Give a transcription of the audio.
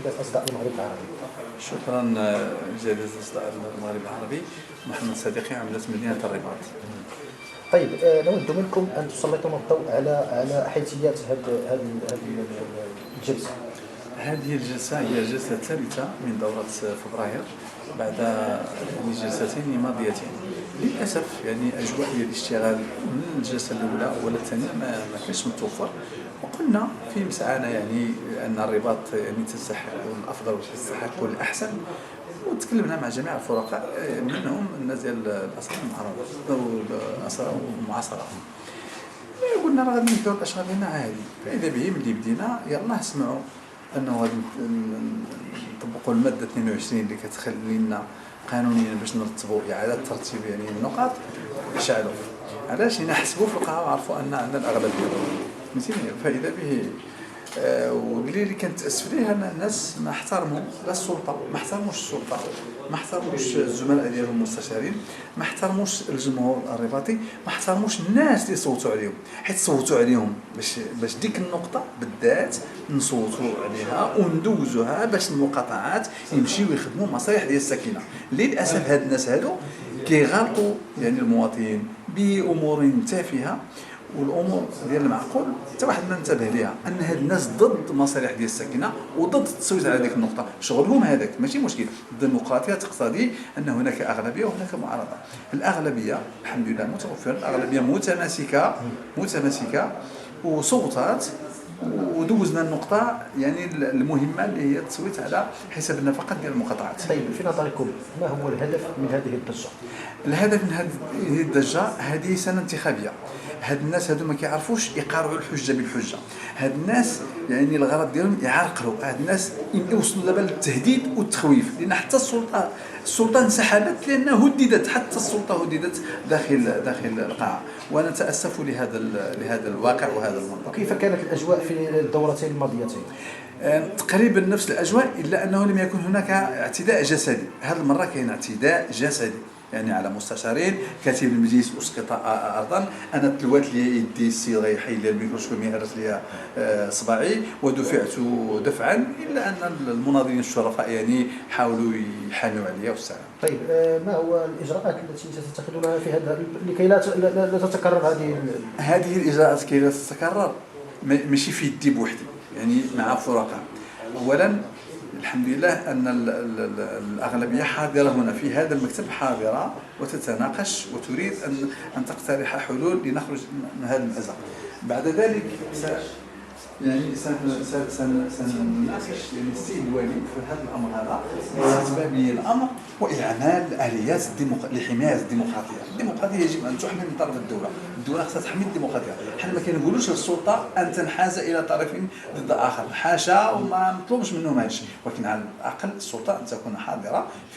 شبكة أصداء المغرب العربي. شكرا جزيلا أصداء المغرب العربي. محمد صديقي، عمدة مدينة الرباط. طيب، نود منكم أن تسلطوا الضوء على حيثيات هذه الجلسة. هذه الجلسة هي الجلسة الثالثة من دورة فبراير بعد جلستين ماضيتين. للأسف أجواء الاشتغال من الجلسة الأولى ولا الثانية ما كانش متوفر، وقلنا في مسعانا أن الرباط تستحق الأفضل وتستحق الأحسن، وتكلمنا مع جميع الفرقاء منهم الناس ديال الأسرة المعاصرة. قلنا راه غادي نديرو الاشغال ديالنا عادي، فاذا به ملي بدينا يلاه سمعوا انه غادي نطبقوا الماده 22 اللي كتخلي لنا قانونيا باش نرتبوا اعاده ترتيب النقاط. شعلوا علاش حسبوا في القهوه وعرفوا ان عندنا الاغلبيه فهمتيني. فاذا به واللي كنتاسف ليه ان الناس ما احترموا لا السلطه، ما احترموش السلطه، ما احترموش الزملاء ديالهم المستشارين، ما احترموش الجمهور الرباطي، ما احترموش الناس اللي صوتوا عليهم، حيت صوتوا عليهم باش ديك النقطه بالذات نصوتوا عليها وندوزوها باش المقاطعات يمشيو يخدموا مصالح ديال الساكنه. للاسف هاد الناس هادو كيغالطوا المواطنين بامور تافهه، والامور ديال المعقول حتى واحد ما انتبه ليها ان هاد الناس ضد مصالح ديال الساكنه وضد التصويت على هذيك النقطه. شغلهم هذاك ماشي مشكل. الديمقراطيه تقتضي ان هناك اغلبيه وهناك معارضه. الاغلبيه الحمد لله متوفره، الاغلبيه متماسكه وصوتات، ودوزنا النقطه المهمه اللي هي التصويت على حساب النفقات ديال المقاطعات. طيب، في نظركم ما هو الهدف من هذه الضجه؟ الهدف من هذه الضجه، هذه سنه انتخابيه. هاد الناس هادو ما كيعرفوش يقارعوا الحجه بالحجه. هاد الناس الغرض ديالهم يعرقلوا. هاد الناس يوصلوا دابا للتهديد والتخويف، لان حتى السلطه انسحبت لانها هددت، حتى السلطه هددت داخل القاعه. وانا اتاسف لهذا الواقع وهذا المنظر. وكيف كانت الاجواء في الدورتين الماضيتين؟ تقريبا نفس الاجواء، الا انه لم يكن هناك اعتداء جسدي. هذه المره كاين اعتداء جسدي على مستشارين. كاتب المجلس اسقط ارضا، انا تلوات لي يدي السيد غيحيد لي الميكروسكوب هرس لي صباعي ودفعت دفعا، الا ان المناضلين الشرفاء حاولوا يحاموا عليا والسلام. طيب، ما هو الاجراءات التي ستتخذونها في هذا لكي لا تتكرر هذه الاجراءات كي لا تتكرر؟ ماشي في يدي بوحدي، مع فرقاء. اولا الحمد لله ان الاغلبيه حاضره هنا في هذا المكتب، حاضره وتتناقش وتريد ان تقترح حلول لنخرج من هذا المأزق. بعد ذلك سنناقش السيد الوالي في هذا الامر هذا، استتبابيه الامر واعمال اليات لحمايه الديمقراطيه. الديمقراطيه يجب ان تحمي من طرف الدوله خاصها تحمي الديمقراطيه. حنا ما كنقولوش للسلطه ان تنحاز الى طرف ضد اخر، حاشا، وما نطلبش منهم هذا الشيء، ولكن على الاقل السلطه ان تكون حاضره